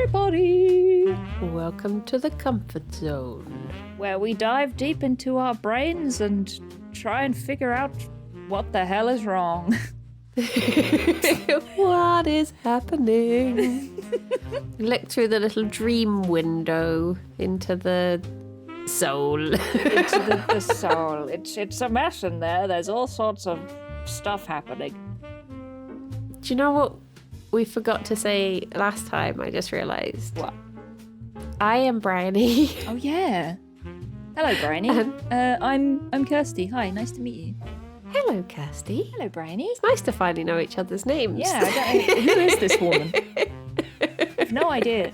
everybody! Welcome to the comfort zone. Where we dive deep into our brains and try and figure out what the hell is wrong. What is happening? Look through the little dream window into the soul. Into the soul. It's a mess in there. There's all sorts of stuff happening. Do you know what we forgot to say last time? I just realised. What? I am Briony. Oh yeah. Hello, Briony. I'm Kirsty. Hi, nice to meet you. Hello, Kirsty. Hello, Briony. It's nice to finally know each other's names. Yeah, I don't know. Who is this woman? I've no idea.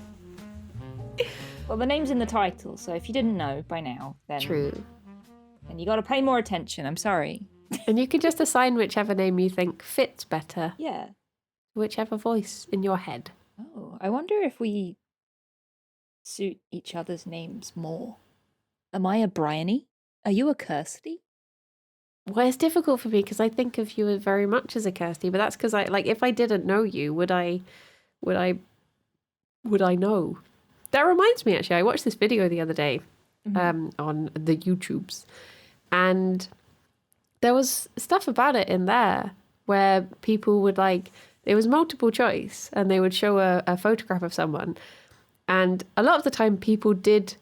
Well, the name's in the title, so if you didn't know by now, then... True. Then you got to pay more attention. I'm sorry. And you can just assign whichever name you think fits better. Yeah. Whichever voice in your head. Oh, I wonder if we suit each other's names more. Am I a Briony? Are you a Kirsty? Well, it's difficult for me because I think of you very much as a Kirsty, but that's because if I didn't know you, would I know? That reminds me, actually, I watched this video the other day on the YouTubes, and there was stuff about it in there where people would there was multiple choice, and they would show a photograph of someone, and a lot of the time people did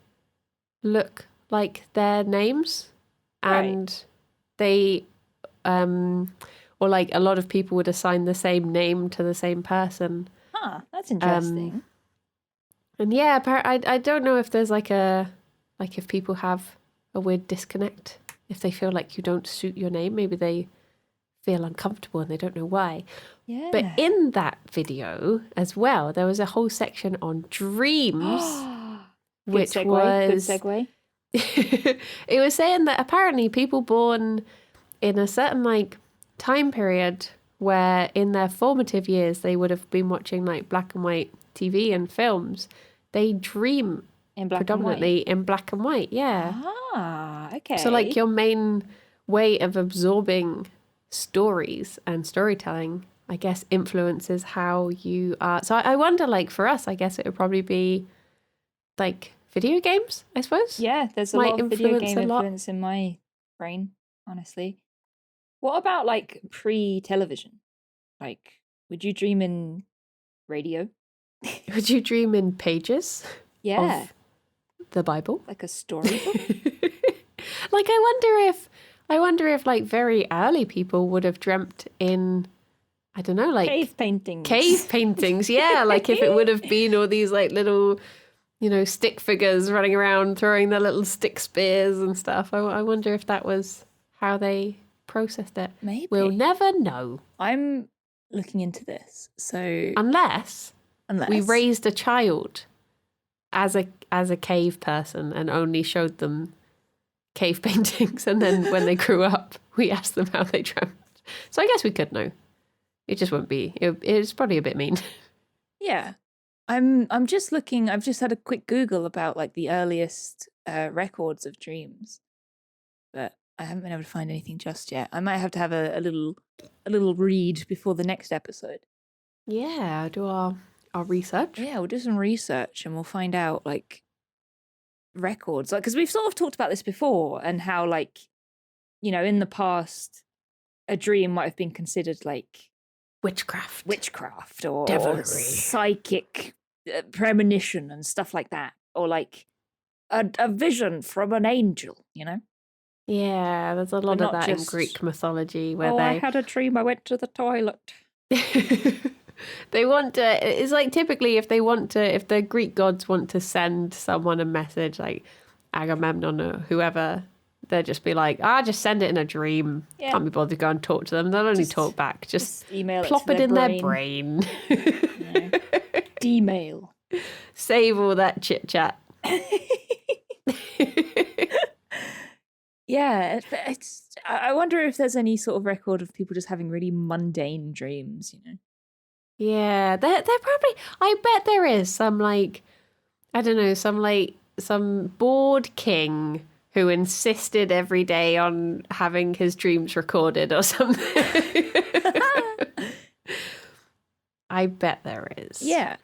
look like their names, and they or a lot of people would assign the same name to the same person. Huh, that's interesting. And yeah, I don't know if there's if people have a weird disconnect, if they feel like you don't suit your name, maybe they feel uncomfortable and they don't know why. Yeah. But in that video as well, there was a whole section on dreams, which Good was... Good segue. It was saying that apparently people born in a certain time period where in their formative years they would have been watching black and white TV and films, they dream predominantly in black and white. Yeah. Ah, okay. So your main way of absorbing stories and storytelling, I guess, influences how you are. So I wonder, for us, I guess it would probably be video games, I suppose. Yeah, there's a lot of video game influence in my brain, honestly. What about pre-television? Would you dream in radio? Would you dream in pages? Yeah. Of the Bible? Like a storybook? I wonder if very early people would have dreamt in, I don't know, cave paintings. Cave paintings, yeah. If it would have been all these little, stick figures running around throwing their little stick spears and stuff. I wonder if that was how they processed it. Maybe. We'll never know. I'm looking into this. So Unless we raised a child as a cave person and only showed them cave paintings, and then when they grew up, we asked them how they dreamt. So I guess we could know. It just wouldn't be. It's probably a bit mean. Yeah. I'm just looking. I've just had a quick Google about the earliest records of dreams, but I haven't been able to find anything just yet. I might have to have a little read before the next episode. Yeah, do our research. Yeah, we'll do some research and we'll find out records, because we've sort of talked about this before, and how in the past a dream might have been considered witchcraft or devilry, psychic premonition and stuff like that, or a vision from an angel, Yeah, there's a lot of that in Greek mythology where I had a dream, I went to the toilet. They want to, it's typically if the Greek gods want to send someone a message, like Agamemnon or whoever, they'll just be just send it in a dream. Yeah. Can't be bothered to go and talk to them. They'll only talk back. Just email plop it in their brain. D-mail. Save all that chit chat. Yeah, I wonder if there's any sort of record of people just having really mundane dreams, Yeah, there probably, I bet there is some I don't know, some bored king who insisted every day on having his dreams recorded or something. I bet there is. Yeah,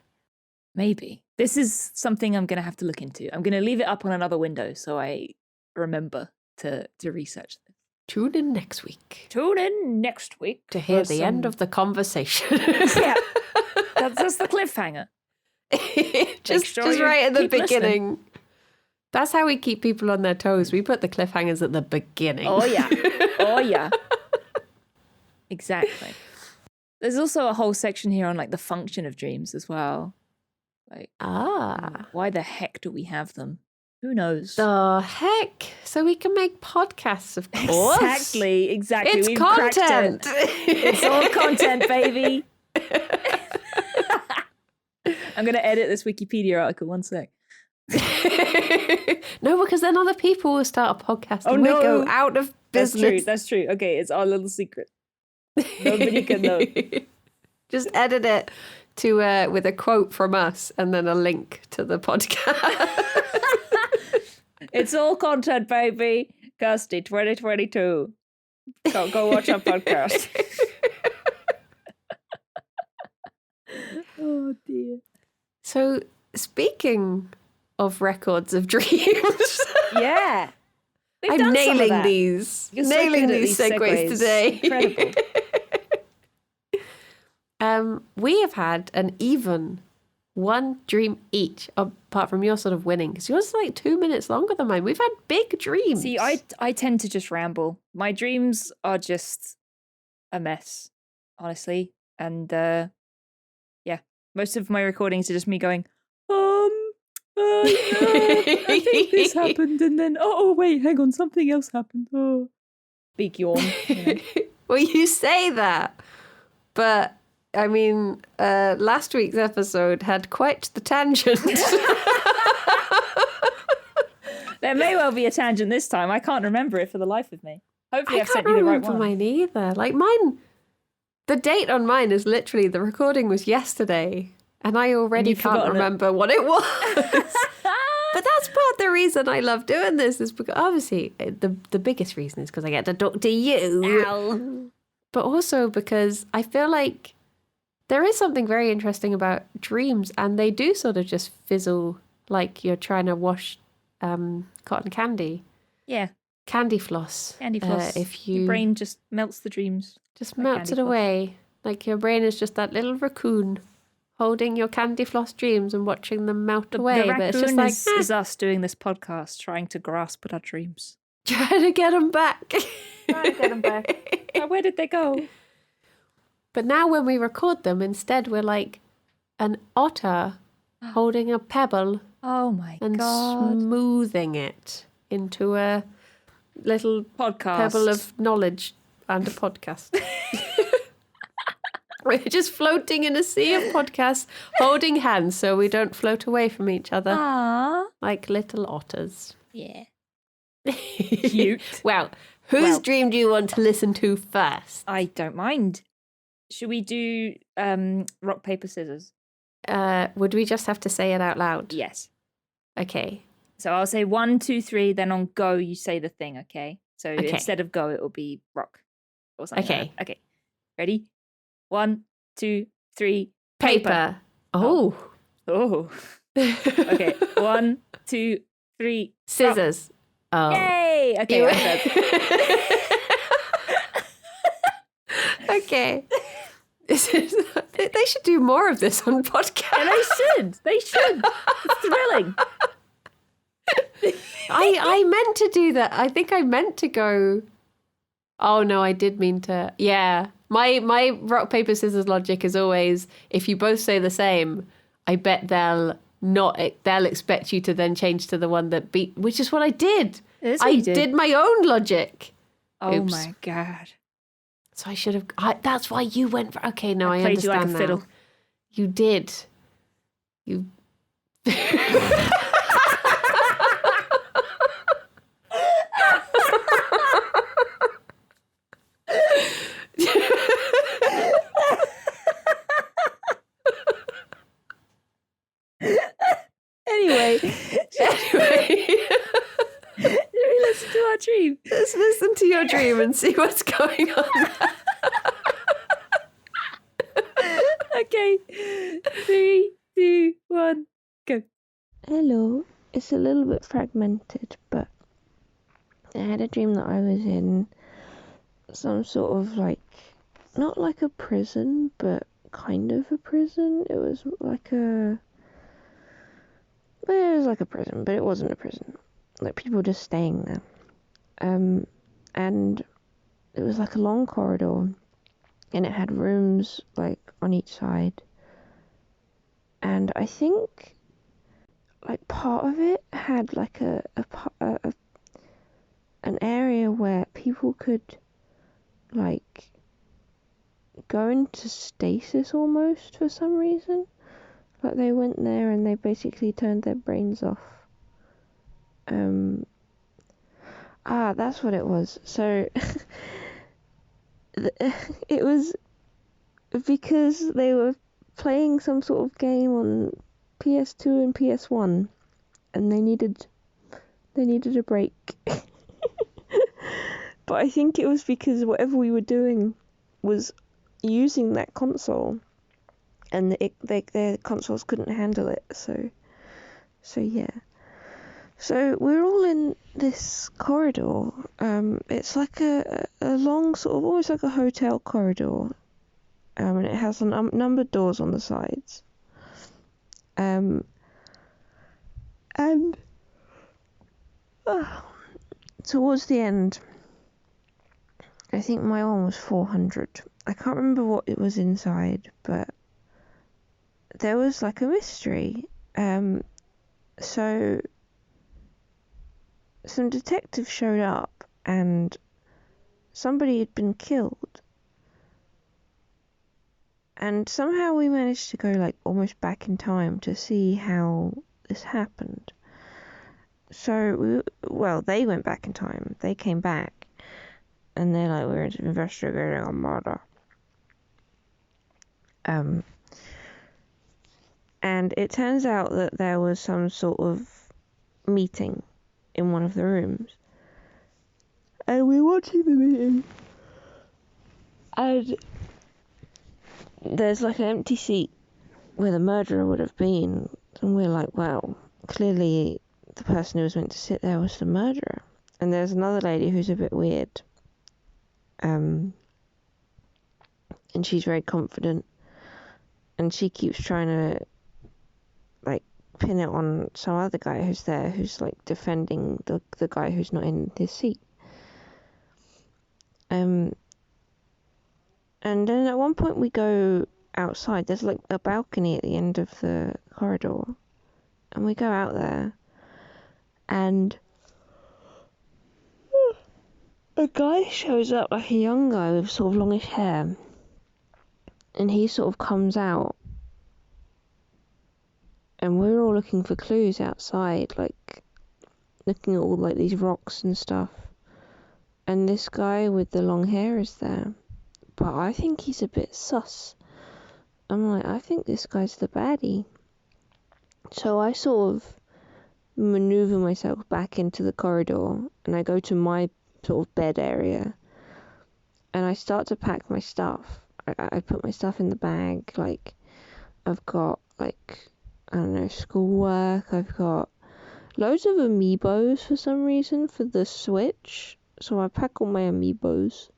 maybe. This is something I'm going to have to look into. I'm going to leave it up on another window so I remember to research this. Tune in next week. Tune in next week to hear the end of the conversation. Yeah, that's the cliffhanger. just right at the beginning. Listening. That's how we keep people on their toes. We put the cliffhangers at the beginning. Oh, yeah. Oh, yeah. Exactly. There's also a whole section here on like the function of dreams as well. Like, why the heck do we have them? Who knows? The heck? So we can make podcasts, of course. Exactly. It's We've content. It's all content, baby. I'm going to edit this Wikipedia article. One sec. No, because then other people will start a podcast and we'll go out of business. That's true. Okay, it's our little secret. Nobody can know. Just edit it to with a quote from us and then a link to the podcast. It's all content, baby. Kirsty, 2022. Go watch our podcast. Oh, dear. So, speaking of records of dreams. Yeah. I'm nailing these. Nailing these segues today. Incredible. We have had an even one dream each, apart from your sort of winning, because yours is like 2 minutes longer than mine. We've had big dreams. See, I tend to just ramble. My dreams are just a mess, honestly. And yeah, most of my recordings are just me going, I think this happened, and then wait, hang on, something else happened. Oh, big yawn. You know? Well, you say that, but I mean, last week's episode had quite the tangent. There may well be a tangent this time. I can't remember it for the life of me. Hopefully, I've sent you the right one. I can't remember mine either. Like mine, the date on mine is literally the recording was yesterday, and I already can't remember what it was. But that's part of the reason I love doing this is because obviously the biggest reason is because I get to talk to you. Ow. But also because I feel like there is something very interesting about dreams, and they do sort of just fizzle like you're trying to wash cotton candy. Yeah. Candy floss. Candy floss. If your brain just melts the dreams. Just melts it away. Like your brain is just that little raccoon holding your candy floss dreams and watching them melt away. The but it's raccoon just like is us doing this podcast, trying to grasp at our dreams. Trying to get them back. Where did they go? But now when we record them, instead we're like an otter holding a pebble. Oh my and God. Smoothing it into a little podcast. Pebble of knowledge and a podcast. We're just floating in a sea of podcasts, holding hands so we don't float away from each other. Aww. Like little otters. Yeah. Cute. Well, whose dream do you want to listen to first? I don't mind. Should we do rock, paper, scissors? Would we just have to say it out loud? Yes. Okay. So I'll say 1, 2, 3, then on go you say the thing, okay? So instead of go, it will be rock or something. Okay. Like that. Okay. Ready? 1, 2, 3. Paper. Oh. Okay. 1, 2, 3. Scissors. Rock. Oh. Yay! Okay. Okay. They should do more of this on podcast. Yeah, they should. It's thrilling. I meant to do that. I think I meant to go. Oh no, I did mean to. Yeah. My rock, paper, scissors logic is always if you both say the same, I bet they'll expect you to then change to the one that beat, which is what I did. I did my own logic. Oh Oops. my God. So I should have. That's why you went for. Okay, no, I played you understand like a fiddle. now. You did. You. Anyway. Should we listen to our dream? Let's listen to your dream and see what's going on. Okay. 3, 2, 1, go. Hello. It's a little bit fragmented, but I had a dream that I was in some sort of like, not like a prison, but kind of a prison. It was like a prison, but it wasn't a prison. Like people just staying there. And it was like a long corridor, and it had rooms like on each side. And I think like part of it had like an area where people could like go into stasis almost for some reason. Like they went there and they basically turned their brains off. That's what it was. So it was because they were playing some sort of game on PS2 and PS1, and they needed a break. But I think it was because whatever we were doing was using that console, and their consoles couldn't handle it. So yeah. So we're all in this corridor. It's like a long sort of almost like a hotel corridor. And it has numbered doors on the sides. And towards the end, I think my one was 400. I can't remember what it was inside, but there was like a mystery. So some detectives showed up, and somebody had been killed. And somehow we managed to go like almost back in time to see how this happened. So they went back in time. They came back, and they're like, we're investigating a murder. And it turns out that there was some sort of meeting in one of the rooms. And we're watching the meeting. And there's like an empty seat where the murderer would have been. And we're like, wow, clearly the person who was meant to sit there was the murderer. And there's another lady who's a bit weird. And she's very confident. And she keeps trying to like pin it on some other guy who's there, who's like defending the guy who's not in his seat. And then at one point we go outside. There's like a balcony at the end of the corridor, and we go out there, and a guy shows up, like a young guy with sort of longish hair, and he sort of comes out, and we're all looking for clues outside, like looking at all like these rocks and stuff, and this guy with the long hair is there, but I think he's a bit sus. I'm like, I think this guy's the baddie. So I sort of maneuver myself back into the corridor, and I go to my sort of bed area, and I start to pack my stuff. I put my stuff in the bag. Like, I've got like, I don't know, schoolwork. I've got loads of amiibos for some reason for the Switch, so I pack all my amiibos.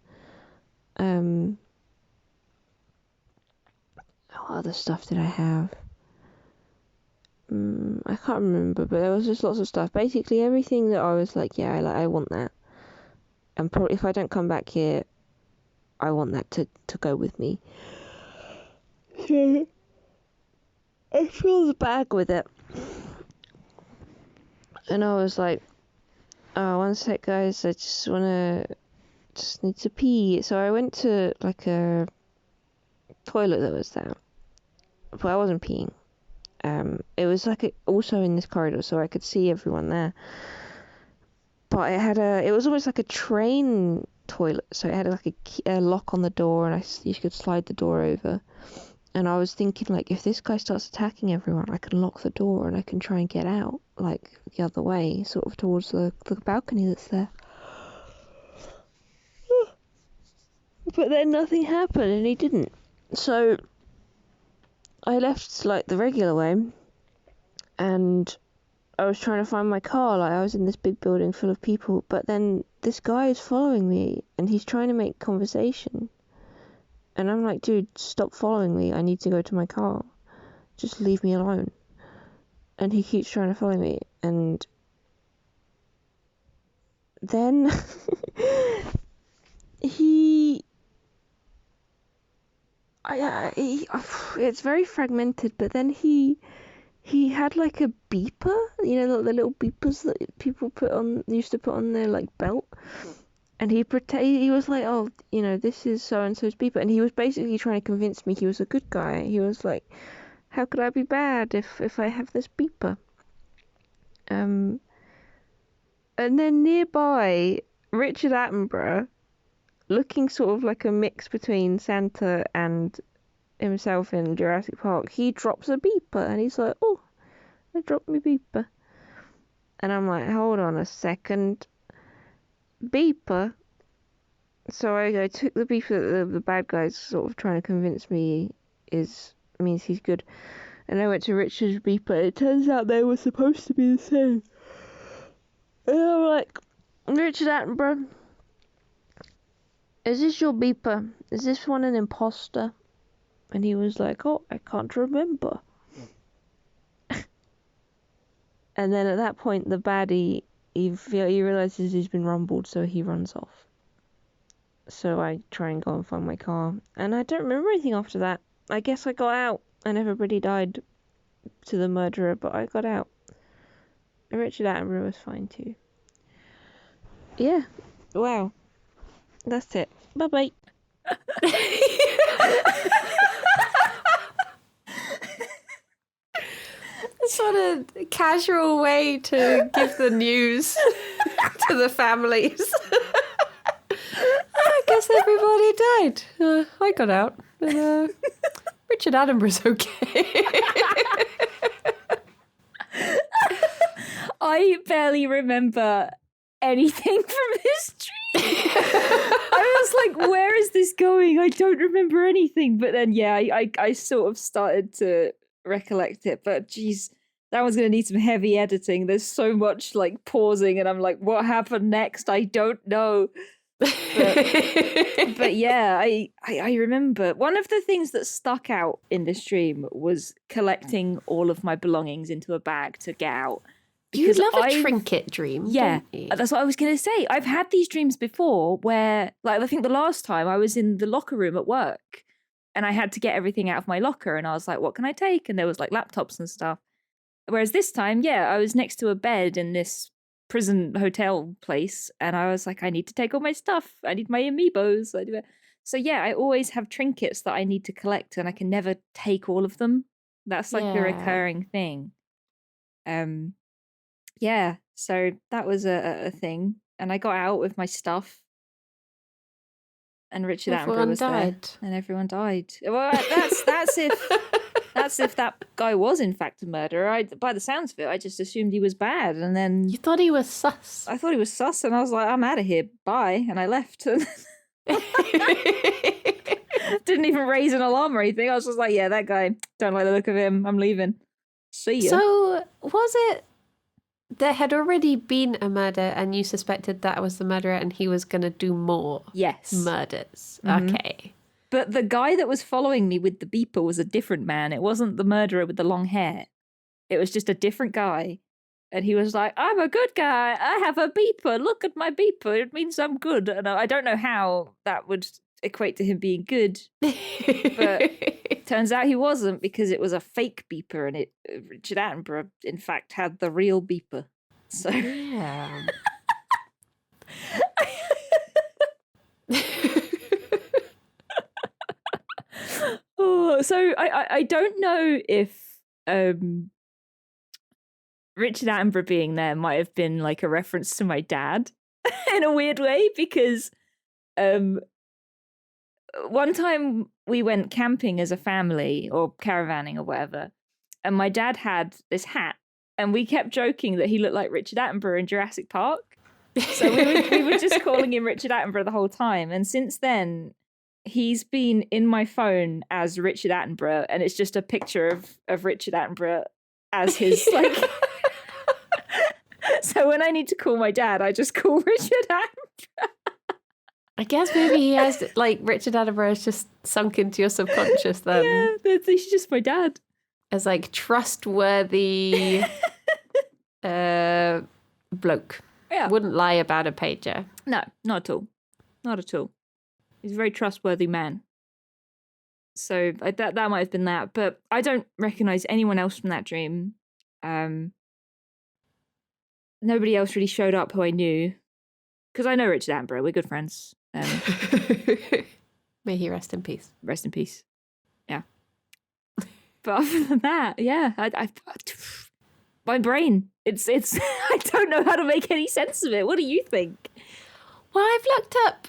What other stuff did I have? I can't remember, but there was just lots of stuff. Basically everything that I was like, yeah, I want that. And probably if I don't come back here, I want that to go with me. So I fill the bag with it. And I was like, oh, one sec guys, I just need to pee. So I went to like a toilet that was there. But I wasn't peeing. It was like also in this corridor, so I could see everyone there. But it was almost like a train toilet, so it had like a lock on the door, and you could slide the door over. And I was thinking, like, if this guy starts attacking everyone, I can lock the door and I can try and get out, like the other way, sort of towards the balcony that's there. But then nothing happened, and he didn't. So I left like the regular way, and I was trying to find my car. Like, I was in this big building full of people, but then this guy is following me, and he's trying to make conversation. And I'm like, dude, stop following me. I need to go to my car. Just leave me alone. And he keeps trying to follow me. And then it's very fragmented, but then he had like a beeper, you know, the little beepers that people used to put on their like belt. And he was like, oh, you know, this is so-and-so's beeper. And he was basically trying to convince me he was a good guy. He was like, how could I be bad if I have this beeper? And then nearby, Richard Attenborough, looking sort of like a mix between Santa and himself in Jurassic Park, he drops a beeper. And he's like, oh, I dropped my beeper. And I'm like, hold on a second. Beeper. So I took the beeper that the bad guy's sort of trying to convince me means he's good, and I went to Richard's beeper. It turns out they were supposed to be the same. And I'm like, Richard Attenborough, is this your beeper? Is this one an imposter? And he was like, oh, I can't remember. And then at that point, the baddie, he realizes he's been rumbled, so he runs off. So I try and go and find my car, and I don't remember anything after that. I guess I got out, and everybody died to the murderer, but I got out. And Richard Attenborough was fine too. Yeah. Wow. That's it. Bye-bye. Sort of casual way to give the news to the families. I guess everybody died. I got out. And, Richard Attenborough's okay. I barely remember anything from this dream. I was like, where is this going? I don't remember anything. But then, yeah, I sort of started to recollect it. But geez, that one's going to need some heavy editing. There's so much like pausing, and I'm like, what happened next? I don't know. But yeah, I remember one of the things that stuck out in this dream was collecting all of my belongings into a bag to get out. You love a trinket dream, yeah, don't you? that's what I was going to say. I've had these dreams before where, like, I think the last time I was in the locker room at work and I had to get everything out of my locker, and I was like, what can I take? And there was like laptops and stuff. Whereas this time, yeah, I was next to a bed in this prison hotel place, and I was like, I need to take all my stuff. I need my amiibos. So yeah, I always have trinkets that I need to collect, and I can never take all of them. That's like a recurring thing. Yeah, so that was a thing, and I got out with my stuff, and Richard Attenborough was died. there, and everyone died. Well, that's if that guy was in fact a murderer. By the sounds of it, I just assumed he was bad, and then You thought he was sus. I thought he was sus, and I was like, I'm out of here, bye, and I left. Didn't even raise an alarm or anything. I was just like, yeah, that guy, don't like the look of him, I'm leaving. See ya. So, was it there had already been a murder and you suspected that was the murderer and he was going to do more Yes. murders? Mhm. Okay. But the guy that was following me with the beeper was a different man. It wasn't the murderer with the long hair. It was just a different guy. And he was like, I'm a good guy. I have a beeper. Look at my beeper. It means I'm good. And I don't know how that would equate to him being good. But turns out he wasn't, because it was a fake beeper, and Richard Attenborough, in fact, had the real beeper. So Yeah. so I don't know if Richard Attenborough being there might have been like a reference to my dad in a weird way, because one time we went camping as a family, or caravanning or whatever, and my dad had this hat, and we kept joking that he looked like Richard Attenborough in Jurassic Park. So we were just calling him Richard Attenborough the whole time. And since then, he's been in my phone as Richard Attenborough, and it's just a picture of Richard Attenborough as his like So when I need to call my dad, I just call Richard Attenborough. I guess maybe he has, like, Richard Attenborough has just sunk into your subconscious then. Yeah, he's just my dad. As, like, trustworthy bloke. Yeah. Wouldn't lie about a pager. No, not at all. Not at all. He's a very trustworthy man. So that might have been that, but I don't recognize anyone else from that dream. Nobody else really showed up who I knew, because I know Richard Attenborough. We're good friends. May he rest in peace. Rest in peace. Yeah. But other than that, yeah, I my brain. It's. I don't know how to make any sense of it. What do you think? Well, I've looked up.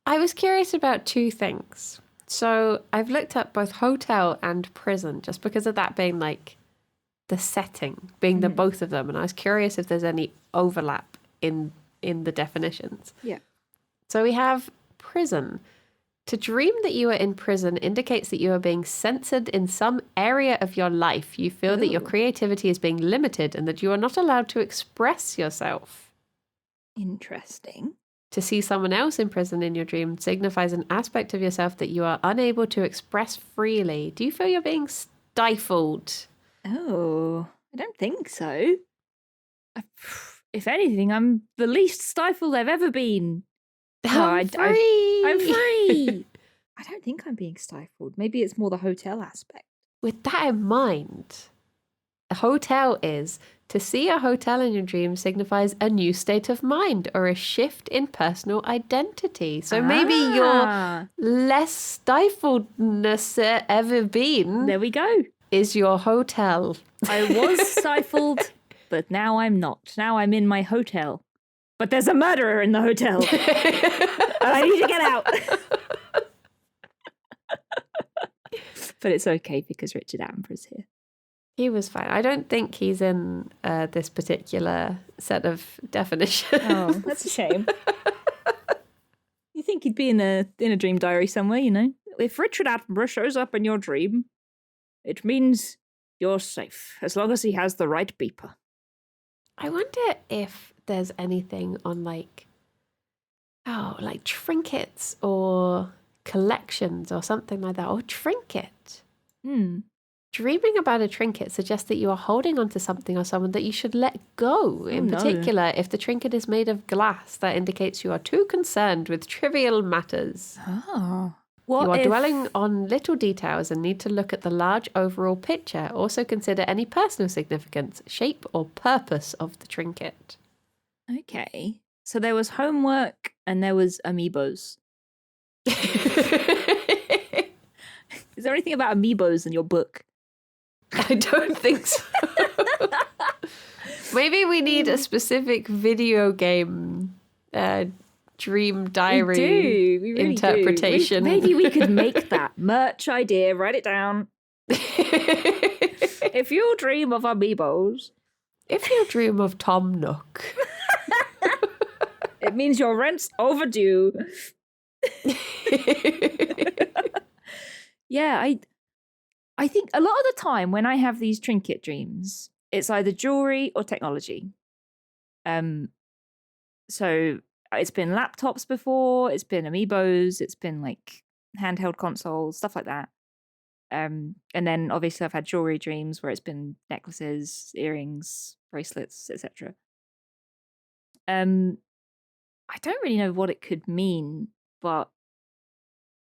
I was curious about two things. So I've looked up both hotel and prison, just because of that being like the setting, being the both of them, and I was curious if there's any overlap in the definitions. Yeah. So we have prison. To dream that you are in prison indicates that you are being censored in some area of your life. You feel that your creativity is being limited and that you are not allowed to express yourself. Interesting. To see someone else in prison in your dream signifies an aspect of yourself that you are unable to express freely. Do you feel you're being stifled? Oh, I don't think so. If anything, I'm the least stifled I've ever been. I'm free. I'm free. I don't think I'm being stifled. Maybe it's more the hotel aspect. With that in mind, a hotel is to see a hotel in your dream signifies a new state of mind or a shift in personal identity. So maybe your less stifledness ever been. There we go. Is your hotel. I was stifled, but now I'm not. Now I'm in my hotel. But there's a murderer in the hotel. And I need to get out. But it's okay because Richard Attenborough's here. He was fine. I don't think he's in this particular set of definitions. Oh, that's a shame. You think he'd be in a dream diary somewhere, you know? If Richard Attenborough shows up in your dream, it means you're safe, as long as he has the right beeper. I wonder if there's anything on like trinkets or collections or something like that, or trinket. Dreaming about a trinket suggests that you are holding onto something or someone that you should let go. In particular, if the trinket is made of glass, that indicates you are too concerned with trivial matters. Oh. You are dwelling on little details and need to look at the large overall picture. Also consider any personal significance, shape or purpose of the trinket. Okay. So there was homework and there was amiibos. Is there anything about amiibos in your book? I don't think so. Maybe we need a specific video game dream diary we really interpretation. Do. Maybe we could make that merch idea. Write it down. If you dream of amiibos. If you dream of Tom Nook. It means your rent's overdue. Yeah, I think a lot of the time when I have these trinket dreams, it's either jewelry or technology. So it's been laptops before, it's been amiibos, it's been like handheld consoles, stuff like that. And then obviously I've had jewelry dreams where it's been necklaces, earrings, bracelets, etc. I don't really know what it could mean, but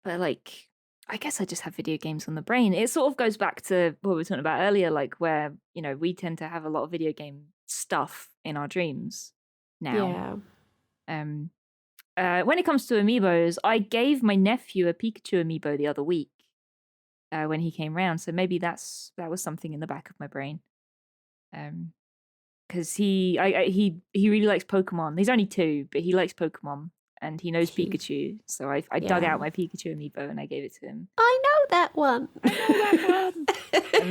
like, I guess I just have video games on the brain. It sort of goes back to what we were talking about earlier, like where, you know, we tend to have a lot of video game stuff in our dreams now. Yeah. When it comes to amiibos, I gave my nephew a Pikachu amiibo the other week when he came round. So maybe that was something in the back of my brain. Because he really likes Pokemon. He's only 2, but he likes Pokemon. And he knows Pikachu, so I dug out my Pikachu amiibo and I gave it to him. I know that one.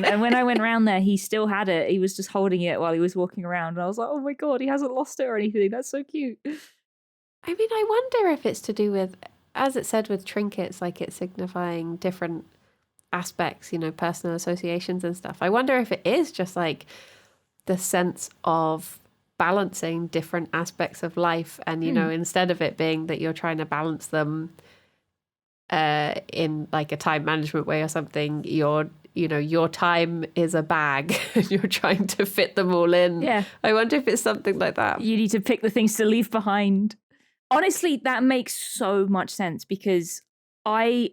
And when I went around there, he still had it. He was just holding it while he was walking around. And I was like, oh my God, he hasn't lost it or anything. That's so cute. I mean, I wonder if it's to do with, as it said with trinkets, like it's signifying different aspects, you know, personal associations and stuff. I wonder if it is just like the sense of balancing different aspects of life. And, you know, instead of it being that you're trying to balance them in like a time management way or something, your time is a bag and you're trying to fit them all in. Yeah. I wonder if it's something like that. You need to pick the things to leave behind. Honestly, that makes so much sense because I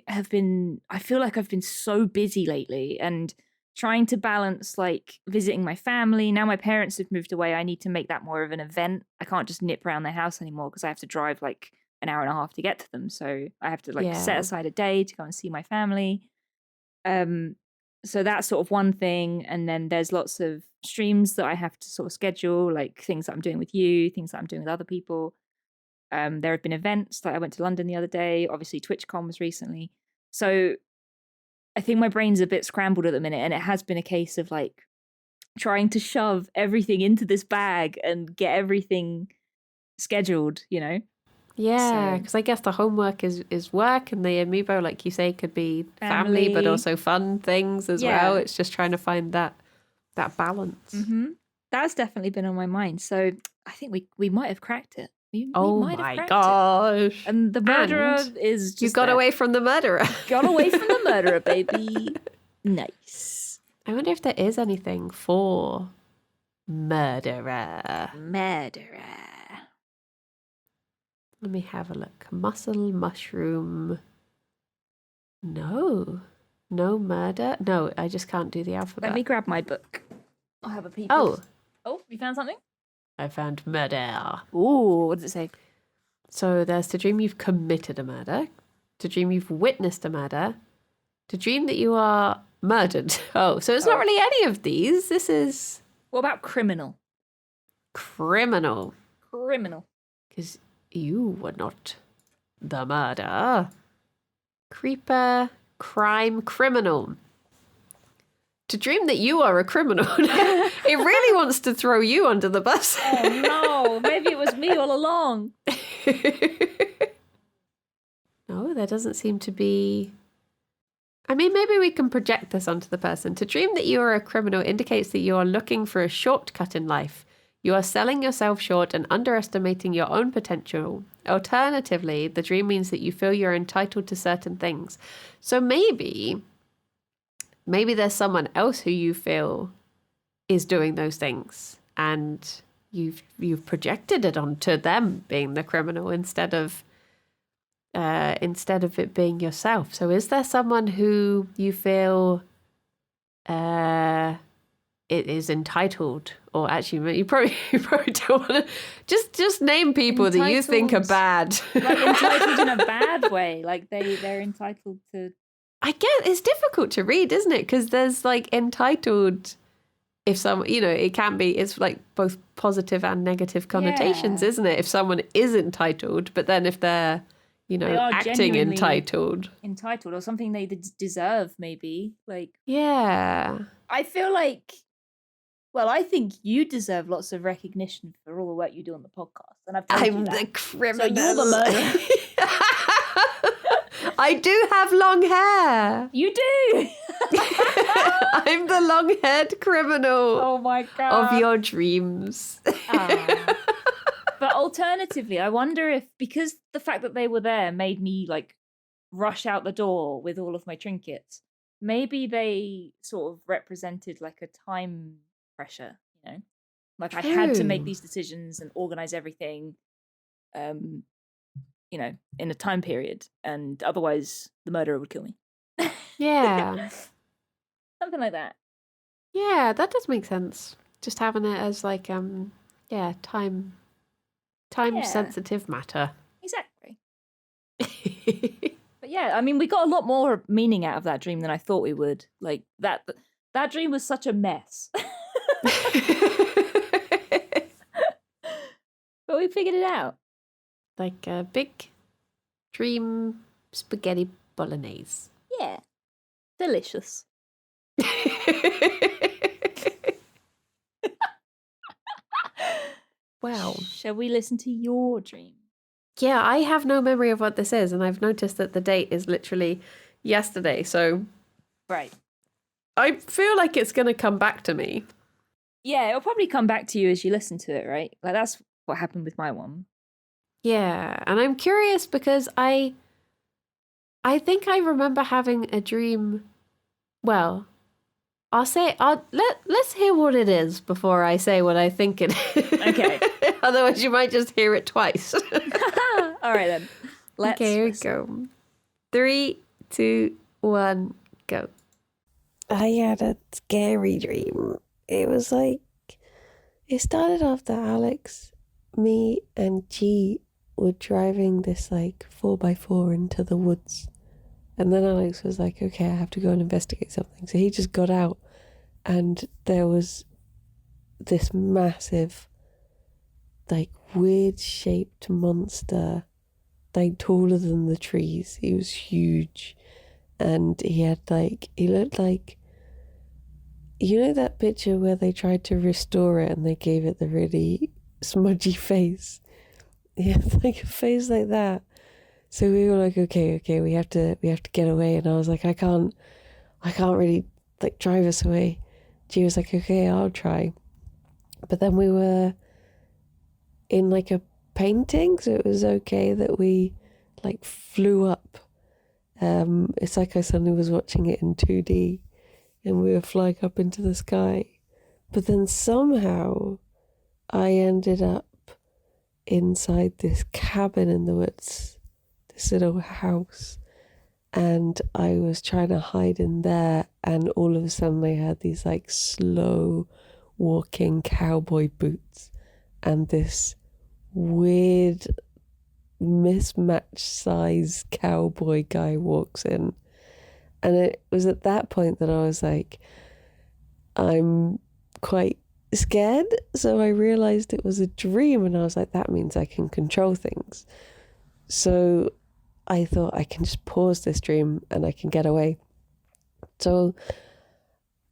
feel like I've been so busy lately and trying to balance like visiting my family. Now my parents have moved away. I need to make that more of an event. I can't just nip around their house anymore because I have to drive like an hour and a half to get to them. So I have to like set aside a day to go and see my family. So that's sort of one thing. And then there's lots of streams that I have to sort of schedule, like things that I'm doing with you, things that I'm doing with other people. There have been events, like I went to London the other day, obviously TwitchCon was recently. So I think my brain's a bit scrambled at the minute, and it has been a case of like trying to shove everything into this bag and get everything scheduled, you know? Yeah, because I guess the homework is work, and the amiibo, like you say, could be family but also fun things as well. It's just trying to find that balance. Mm-hmm. That's definitely been on my mind. So I think we might have cracked it. We might have cracked gosh. it. And the murderer is just you got away from the murderer. Got away from the murderer, baby. Nice. I wonder if there is anything for murderer. Let me have a look. Muscle, mushroom. No murder. No, I just can't do the alphabet. Let me grab my book. I'll have a peek. Oh, you found something? I found murder. Ooh, what does it say? So there's to dream you've committed a murder, to dream you've witnessed a murder, to dream that you are murdered. Oh, so it's not really any of these. This is... What about criminal? Criminal. Because you were not the murderer. Creeper, crime, criminal. To dream that you are a criminal. It really wants to throw you under the bus. Oh no, maybe it was me all along. No, there doesn't seem to be... I mean, maybe we can project this onto the person. To dream that you are a criminal indicates that you are looking for a shortcut in life. You are selling yourself short and underestimating your own potential. Alternatively, the dream means that you feel you're entitled to certain things. So maybe there's someone else who you feel is doing those things, and you've projected it onto them being the criminal instead of it being yourself. So is there someone who you feel it is entitled, or actually you probably don't want to just name people entitled, that you think are bad. Like entitled in a bad way, like they're entitled to... I guess it's difficult to read, isn't it? Because there's like entitled, if some, it can be, it's like both positive and negative connotations, isn't it? If someone is entitled, but then if they're, they acting entitled, or something they deserve, maybe. Like, yeah. I feel like, well, I think you deserve lots of recognition for all the work you do on the podcast, and I'm the criminal. So you're the murderer. I do have long hair. You do. I'm the long-haired criminal. Oh my God. Of your dreams. But alternatively, I wonder if, because the fact that they were there made me like rush out the door with all of my trinkets, maybe they sort of represented like a time pressure, like I had to make these decisions and organize everything, in a time period, and otherwise the murderer would kill me. Yeah. Something like that. Yeah, that does make sense. Just having it as like, time sensitive matter. Exactly. But yeah, I mean, we got a lot more meaning out of that dream than I thought we would. Like that dream was such a mess. But we figured it out. Like a big dream spaghetti bolognese. Yeah. Delicious. Wow. Shall we listen to your dream? Yeah, I have no memory of what this is, and I've noticed that the date is literally yesterday, so... Right. I feel like it's going to come back to me. Yeah, it'll probably come back to you as you listen to it, right? Like that's what happened with my one. Yeah, and I'm curious because I think I remember having a dream. Well, let's hear what it is before I say what I think it is. Okay. Otherwise you might just hear it twice. All right then. Let's Okay, here we listen. go. 3, 2, 1, go. I had a scary dream. It was like, it started off that Alex, me, and G were driving this like 4x4 into the woods. And then Alex was like, okay, I have to go and investigate something. So he just got out, and there was this massive, like, weird shaped monster, like, taller than the trees. He was huge. And he looked like, you know that picture where they tried to restore it and they gave it the really smudgy face? He had like a face like that. So we were like, okay, we have to get away. And I was like, I can't really like drive us away. She was like, okay, I'll try. But then we were in like a painting, so it was okay that we like flew up. It's like I suddenly was watching it in 2D and we were flying up into the sky. But then somehow I ended up inside this cabin in the woods, this little house, and I was trying to hide in there, and all of a sudden I had these like slow walking cowboy boots and this weird mismatched size cowboy guy walks in. And it was at that point that I was like, I'm quite scared. So I realized it was a dream, and I was like, that means I can control things. So I thought I can just pause this dream and I can get away. So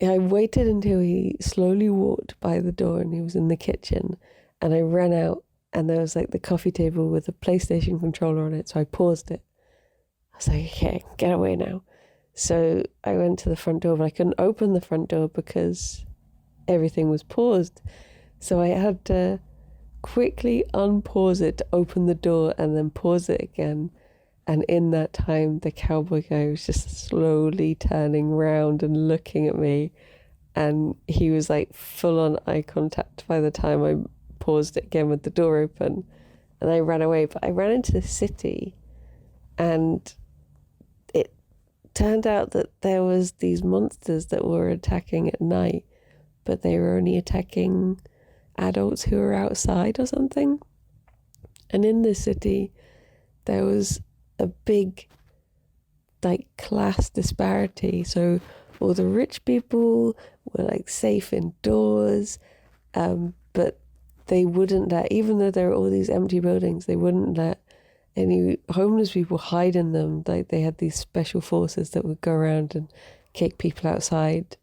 I waited until he slowly walked by the door and he was in the kitchen, and I ran out, and there was like the coffee table with a PlayStation controller on it. So I paused it. I was like, okay, get away now. So I went to the front door, but I couldn't open the front door because everything was paused. So I had to quickly unpause it to open the door and then pause it again. And in that time, the cowboy guy was just slowly turning round and looking at me. And he was like full on eye contact by the time I paused it again with the door open. And I ran away. But I ran into the city, and it turned out that there was these monsters that were attacking at night, but they were only attacking adults who were outside or something. And in the city, there was a big like class disparity. So all the rich people were like safe indoors, but they wouldn't let, even though there were all these empty buildings, they wouldn't let any homeless people hide in them. Like they had these special forces that would go around and kick people outside,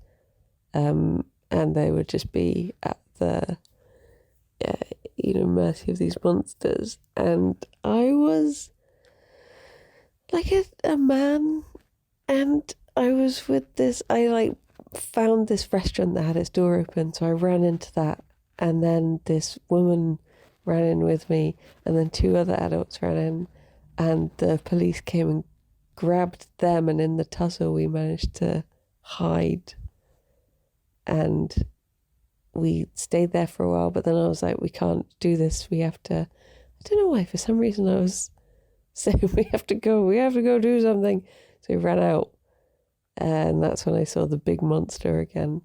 and they would just be at the mercy of these monsters. And I was like a man, and I was with this, I like found this restaurant that had its door open, so I ran into that, and then this woman ran in with me, and then 2 other adults ran in, and the police came and grabbed them, and in the tussle we managed to hide, and we stayed there for a while. But then I was like, we can't do this, we have to, I don't know why, for some reason I was saying we have to go do something. So we ran out, and that's when I saw the big monster again.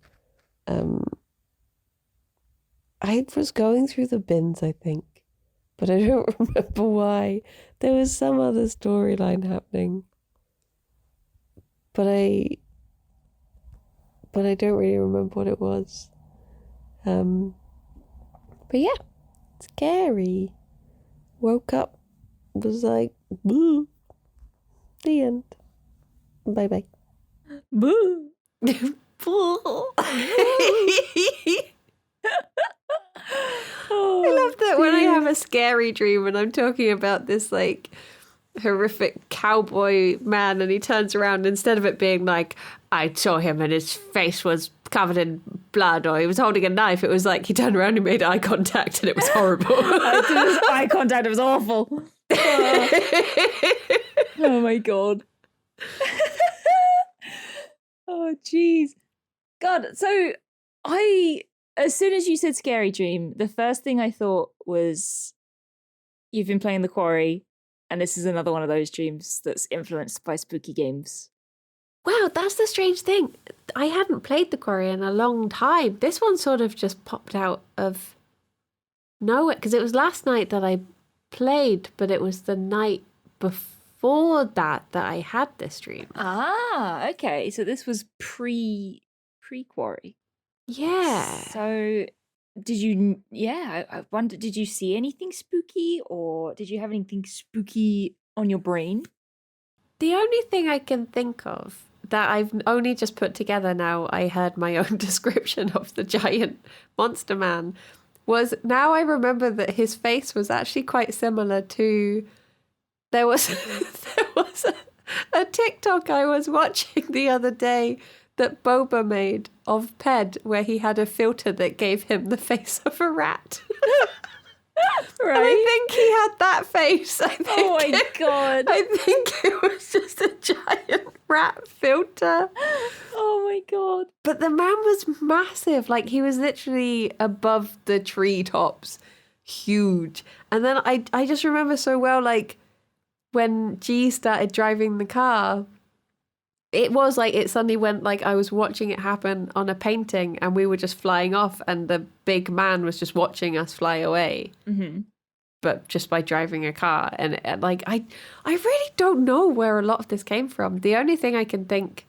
I was going through the bins, I think, but I don't remember why. There was some other storyline happening, but I don't really remember what it was. But yeah, scary. Woke up, was like, boo. The end. Bye bye. Boo. Boo. I love that when I have a scary dream and I'm talking about this like horrific cowboy man, and he turns around, instead of it being like, I saw him and his face was covered in blood or he was holding a knife. It was like he turned around and made eye contact and it was horrible. Eye contact, it was awful. Oh my God. Oh, jeez. God, so as soon as you said scary dream, the first thing I thought was you've been playing The Quarry and this is another one of those dreams that's influenced by spooky games. Wow, that's the strange thing. I hadn't played The Quarry in a long time. This one sort of just popped out of nowhere because it was last night that I played, but it was the night before that I had this dream. Ah, okay. So this was pre-Quarry. Yeah. So did you, I wonder, did you see anything spooky or did you have anything spooky on your brain? The only thing I can think of that I've only just put together now, I heard my own description of the giant monster man, was now I remember that his face was actually quite similar to, there was a TikTok I was watching the other day that Boba made of Ped where he had a filter that gave him the face of a rat. Right. And I think he had that face. Oh my God. I think it was just a giant rat filter. Oh my God. But the man was massive. Like he was literally above the treetops. Huge. And then I just remember so well, like when G started driving the car, it was like it suddenly went like I was watching it happen on a painting and we were just flying off and the big man was just watching us fly away. Mm-hmm. But just by driving a car. And like, I really don't know where a lot of this came from. The only thing I can think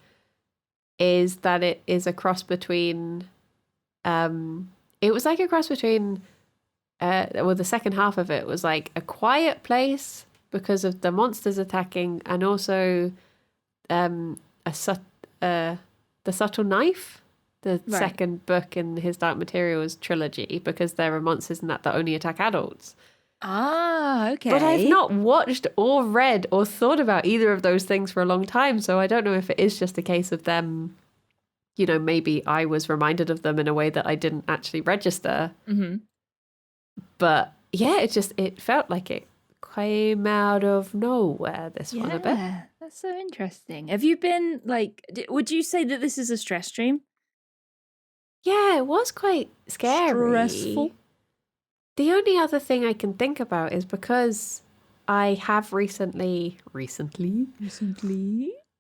is that it is a cross between, it was like a cross between, the second half of it was like a quiet place because of the monsters attacking and also the Subtle Knife, the second book in his Dark Materials trilogy, because there are monsters in that only attack adults. Ah, okay. But I've not watched or read or thought about either of those things for a long time, so I don't know if it is just a case of them, you know, maybe I was reminded of them in a way that I didn't actually register. Mm-hmm. But yeah, it felt like it came out of nowhere, this one a bit. Yeah, that's so interesting. Have you been, like, would you say that this is a stress dream? Yeah, it was quite scary. Stressful? The only other thing I can think about is because I have recently,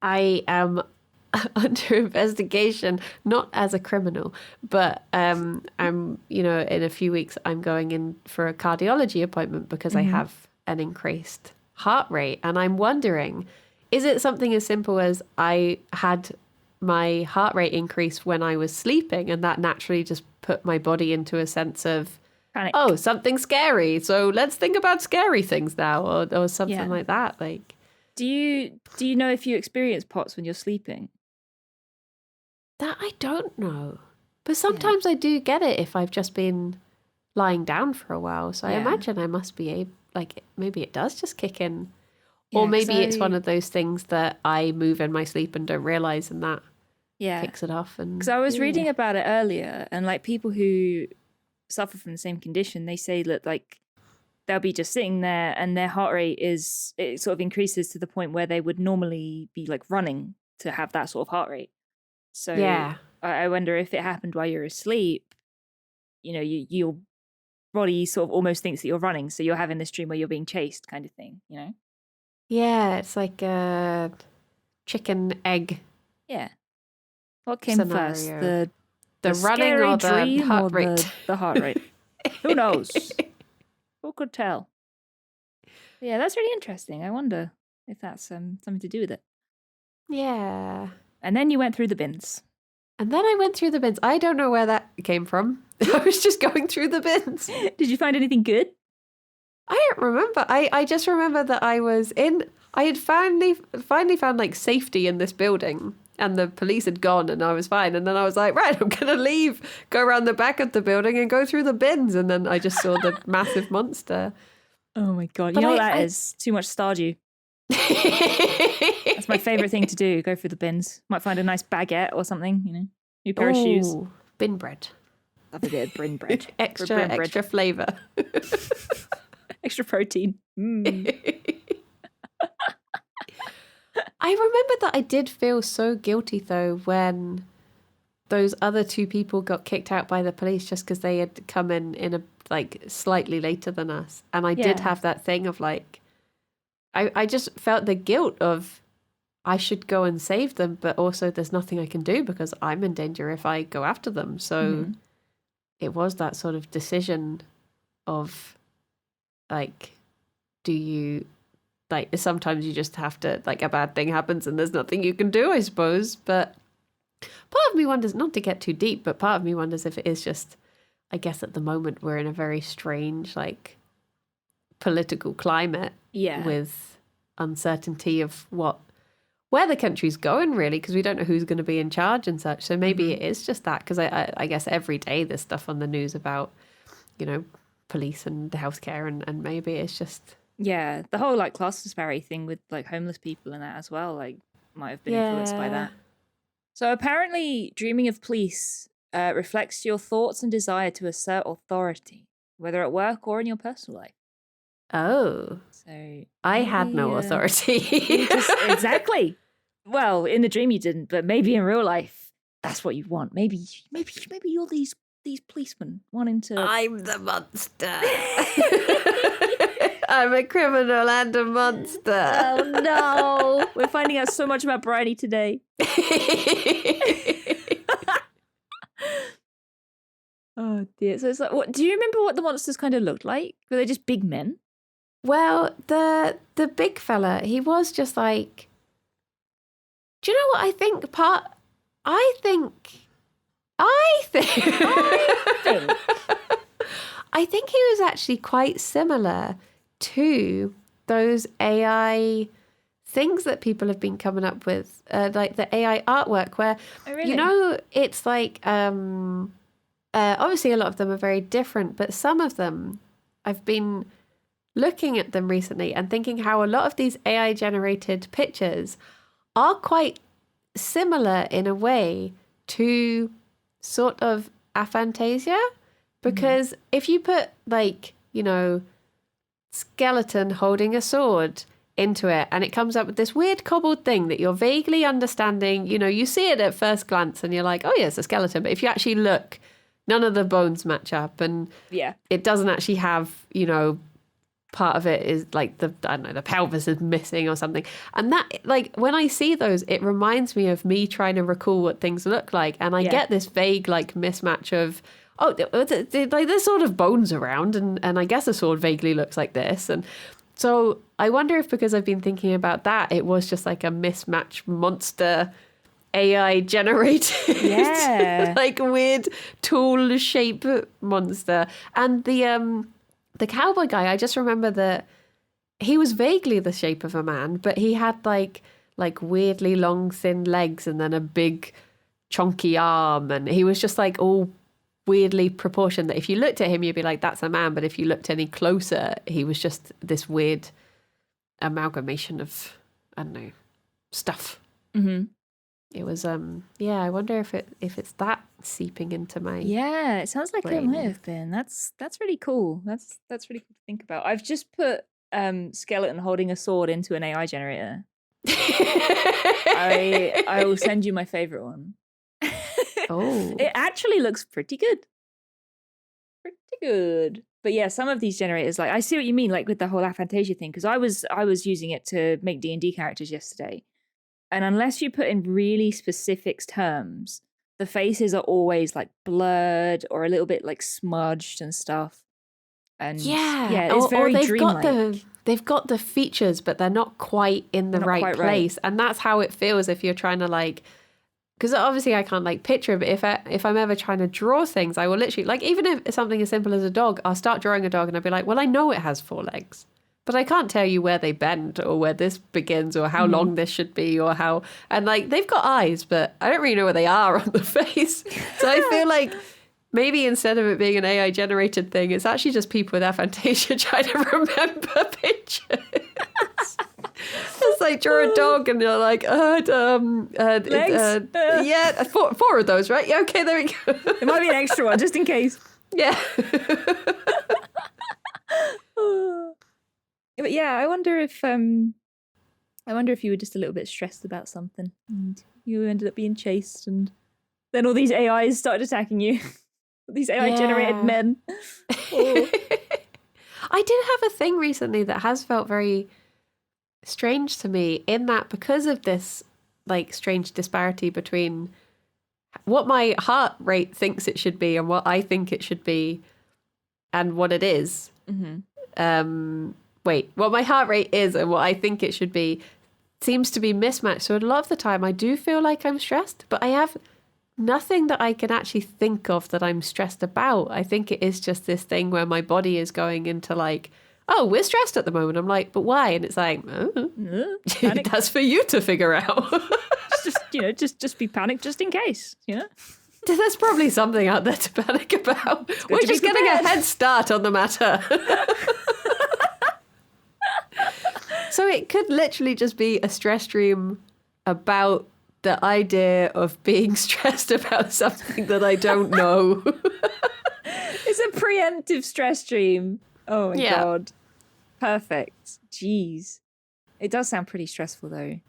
I am under investigation, not as a criminal, but I'm, you know, in a few weeks, I'm going in for a cardiology appointment because I have an increased heart rate. And I'm wondering, is it something as simple as I had my heart rate increase when I was sleeping and that naturally just put my body into a sense of, Panic. oh, something scary. So let's think about scary things now or something like that. Like, do you know if you experience POTS when you're sleeping? that I don't know. But sometimes I do get it if I've just been lying down for a while. So I imagine I must be able, like, maybe it does just kick in. Yeah, or maybe it's one of those things that I move in my sleep and don't realize and that kicks it off. And because I was reading about it earlier and like people who suffer from the same condition, they say that like they'll be just sitting there and their heart rate it sort of increases to the point where they would normally be like running to have that sort of heart rate. So I wonder if it happened while you're asleep, you know, your body sort of almost thinks that you're running. So you're having this dream where you're being chased kind of thing, you know? Yeah, it's like a chicken egg. Yeah. What came scenario. first? The running or the heart rate? The heart rate. Who knows? Who could tell? Yeah, that's really interesting. I wonder if that's something to do with it. Yeah. And then you went through the bins. And then I went through the bins. I don't know where that came from. I was just going through the bins. Did you find anything good? I don't remember. I just remember that I had finally found like safety in this building and the police had gone and I was fine. And then I was like, right, I'm going to leave, go around the back of the building and go through the bins. And then I just saw the massive monster. Oh my God. But you know what that is? Too much Stardew. That's my favourite thing to do, go through the bins. Might find a nice baguette or something, you know. New pair of shoes. Ooh, bin bread. Love a bit of brin bread. Extra flavour. Extra protein. I remember that I did feel so guilty though when those other two people got kicked out by the police just because they had come in a like slightly later than us, and I did have that thing of like I just felt the guilt of I should go and save them, but also there's nothing I can do because I'm in danger if I go after them. So it was that sort of decision of like, do you like sometimes you just have to like a bad thing happens and there's nothing you can do, I suppose. But part of me wonders, not to get too deep, but part of me wonders if it is just, I guess at the moment we're in a very strange like political climate with uncertainty of where the country's going really, because we don't know who's going to be in charge and such. So maybe it is just that, because I guess every day there's stuff on the news about, you know, police and healthcare, and maybe it's just the whole like class disparity thing with like homeless people and that as well, like might have been influenced by that. So apparently dreaming of police reflects your thoughts and desire to assert authority, whether at work or in your personal life. Oh, so I had no authority. Exactly. Well, in the dream you didn't, but maybe in real life that's what you want. Maybe you're these policemen wanting to. I'm the monster. I'm a criminal and a monster. Oh no! We're finding out so much about Briony today. Oh dear. So it's like, what? Do you remember what the monsters kind of looked like? Were they just big men? Well, the big fella, he was just like. Do you know what I think? I think he was actually quite similar to those AI things that people have been coming up with, like the AI artwork, where you know it's like obviously a lot of them are very different, but some of them I've been looking at them recently and thinking how a lot of these AI generated pictures are quite similar in a way to sort of aphantasia, because if you put like, you know, skeleton holding a sword into it and it comes up with this weird cobbled thing that you're vaguely understanding, you know, you see it at first glance and you're like, oh yeah, it's a skeleton, but if you actually look, none of the bones match up, and it doesn't actually have, you know, part of it is like the pelvis is missing or something. And that, like, when I see those, it reminds me of me trying to recall what things look like. And I get this vague, like, mismatch of, like, there's sort of bones around, and I guess a sword vaguely looks like this. And so I wonder if, because I've been thinking about that, it was just like a mismatch monster AI generated, like weird tool shape monster. And the cowboy guy, I just remember that he was vaguely the shape of a man, but he had like weirdly long, thin legs and then a big chunky arm. And he was just like all weirdly proportioned that if you looked at him, you'd be like, that's a man. But if you looked any closer, he was just this weird amalgamation of, I don't know, stuff. It was, I wonder if it's that seeping into my it sounds like brain. It might have been. That's really cool. That's really cool to think about. I've just put skeleton holding a sword into an AI generator. I will send you my favorite one. It actually looks pretty good. But yeah, some of these generators, like, I see what you mean, like with the whole aphantasia thing, because I was using it to make D&D characters yesterday. And unless you put in really specific terms, the faces are always like blurred or a little bit like smudged and stuff. And it's very dreamlike. They've got the features, but they're not quite in the right place. And that's how it feels if you're trying to like, because obviously I can't like picture it, but if I'm ever trying to draw things, I will literally, like, even if it's something as simple as a dog, I'll start drawing a dog and I'll be like, well, I know it has 4 legs. But I can't tell you where they bend or where this begins or how long this should be or how... And, like, they've got eyes, but I don't really know where they are on the face. So I feel like maybe instead of it being an AI-generated thing, it's actually just people with aphantasia trying to remember pictures. just like draw a dog and you're like, Legs? yeah, four of those, right? Yeah, okay, there we go. There might be an extra one just in case. Yeah. But yeah, I wonder if you were just a little bit stressed about something and you ended up being chased, and then all these AIs started attacking you. These AI generated men. Oh. I did have a thing recently that has felt very strange to me, in that because of this like strange disparity between what my heart rate thinks it should be and what I think it should be and what it is. Mm-hmm. What my heart rate is and what I think it should be seems to be mismatched. So a lot of the time I do feel like I'm stressed, but I have nothing that I can actually think of that I'm stressed about. I think it is just this thing where my body is going into like, oh, we're stressed at the moment. I'm like, but why? And it's like, that's for you to figure out. just be panicked just in case, There's probably something out there to panic about. We're just getting a head start on the matter. So it could literally just be a stress dream about the idea of being stressed about something that I don't know. It's a preemptive stress dream. Oh my God. Perfect. Jeez. It does sound pretty stressful though.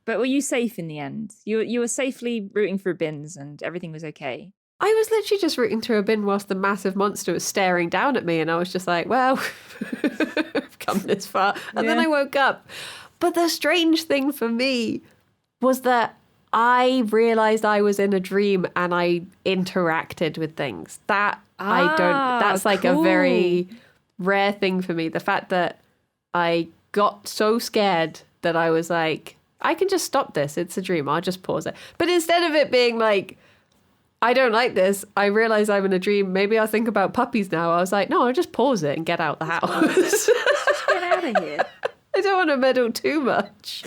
But were you safe in the end? You were safely rooting through bins and everything was okay. I was literally just rooting through a bin whilst the massive monster was staring down at me, and I was just like, well, I've come this far. And then I woke up. But the strange thing for me was that I realized I was in a dream and I interacted with things. That's like a very rare thing for me. The fact that I got so scared that I was like, I can just stop this. It's a dream. I'll just pause it. But instead of it being like, I don't like this, I realize I'm in a dream. Maybe I'll think about puppies now. I was like, no, I'll just pause it and get out the house. Let's just get out of here. I don't want to meddle too much.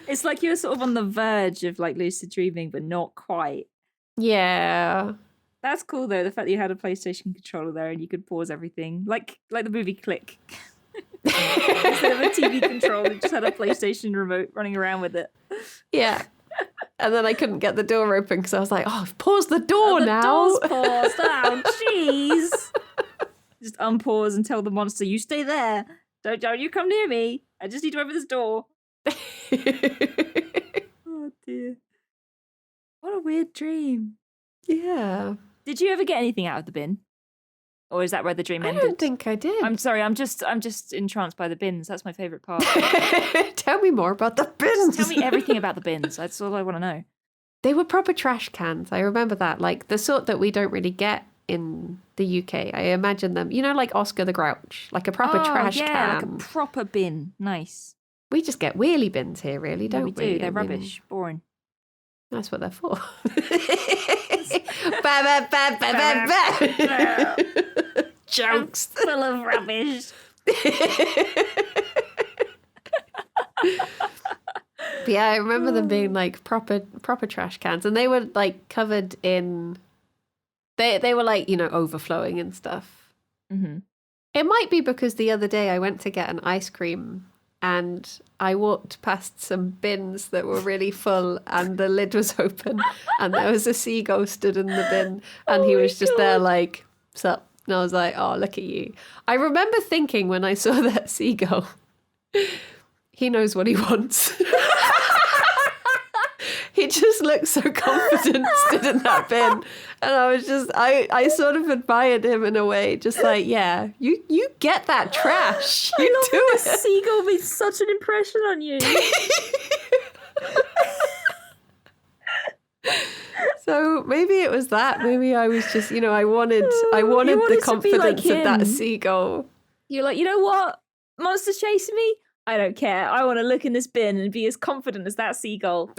It's like you were sort of on the verge of like lucid dreaming, but not quite. Yeah. That's cool though, the fact that you had a PlayStation controller there and you could pause everything. Like the movie Click. Instead of a TV controller, you just had a PlayStation remote running around with it. Yeah. And then I couldn't get the door open because I was like, oh, I've paused the door now. The door's paused. Oh, jeez. Just unpause and tell the monster, you stay there. Don't you come near me. I just need to open this door. Oh, dear. What a weird dream. Yeah. Did you ever get anything out of the bin? Or is that where the dream ended? I don't think I did. I'm sorry, I'm just entranced by the bins. That's my favourite part. Tell me more about the bins. Just tell me everything about the bins. That's all I want to know. They were proper trash cans. I remember that. Like the sort that we don't really get in the UK. I imagine them, like Oscar the Grouch, like a proper trash can. Like a proper bin. Nice. We just get wheelie bins here, really, don't we? We do. They're rubbish. Boring. That's what they're for. Ba, ba, ba, ba, ba, ba. Jokes. Full of rubbish. But yeah, I remember them being like proper trash cans, and they were like covered in. They were like overflowing and stuff. Mm-hmm. It might be because the other day I went to get an ice cream. And I walked past some bins that were really full and the lid was open and there was a seagull stood in the bin and he was just there like, sup? And I was like, oh, look at you. I remember thinking when I saw that seagull, he knows what he wants. He just looked so confident stood in that bin. And I was just, I sort of admired him in a way, just like, yeah, you get that trash. You do it. The seagull made such an impression on you. So maybe it was that. Maybe I was just, I wanted the confidence of that seagull. You're like, you know what? Monster's chasing me? I don't care. I want to look in this bin and be as confident as that seagull.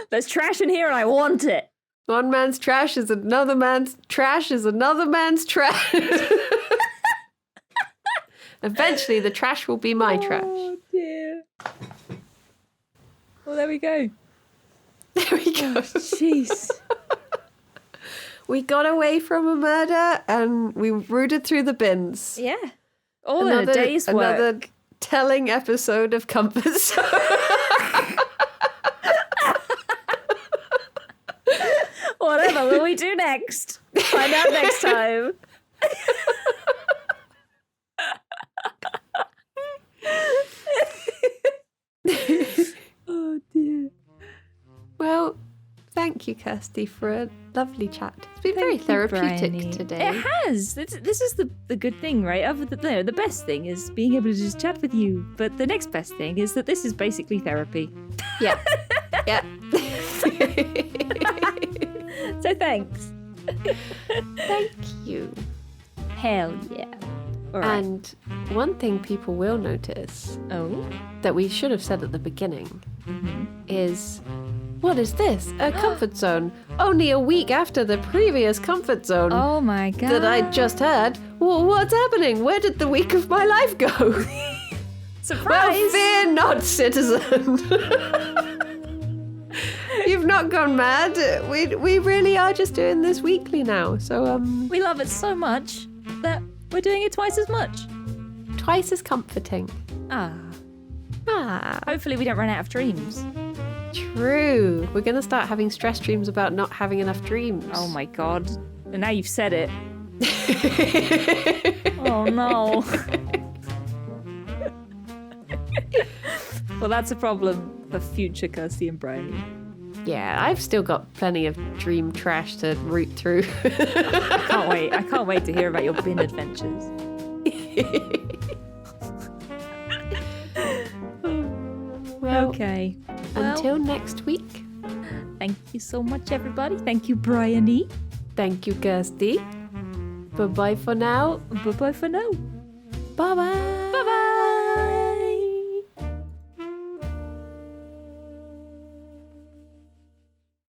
There's trash in here and I want it. One man's trash is another man's trash is another man's trash. Eventually the trash will be my trash. Oh dear. Well, there we go. There we go. Jeez. We got away from a murder and we rooted through the bins. Yeah. All in a day's work. Another telling episode of Comfort Zone. Whatever will we do next? Find out next time. Oh dear. Well, thank you, Kirsty, for a lovely chat. It's been very Thank you, therapeutic Briony. today. It has. This is the good thing, right? Other than, the best thing is being able to just chat with you. But the next best thing is that this is basically therapy. Yeah. Yeah. So thanks. Thank you. Hell yeah. All right. And one thing people will notice Oh. that we should have said at the beginning is, what is this? A comfort zone. Only a week after the previous comfort zone Oh my god. that I just had. What's happening? Where did the week of my life go? Surprise. Well, fear not, citizen. You've not gone mad. We really are just doing this weekly now. So We love it so much that we're doing it twice as much. twice as comforting. Ah. Ah, Hopefully we don't run out of dreams. true. We're gonna start having stress dreams about not having enough dreams. Oh my god. And now you've said it. Oh no. Well, that's a problem for future Kirsty and Briony. Yeah, I've still got plenty of dream trash to root through. Can't wait. I can't wait to hear about your bin adventures. Well, Okay. Well, until next week. thank you so much, everybody. Thank you, Briony. Thank you, Kirsty. Bye-bye for now. Bye-bye for now. Bye-bye.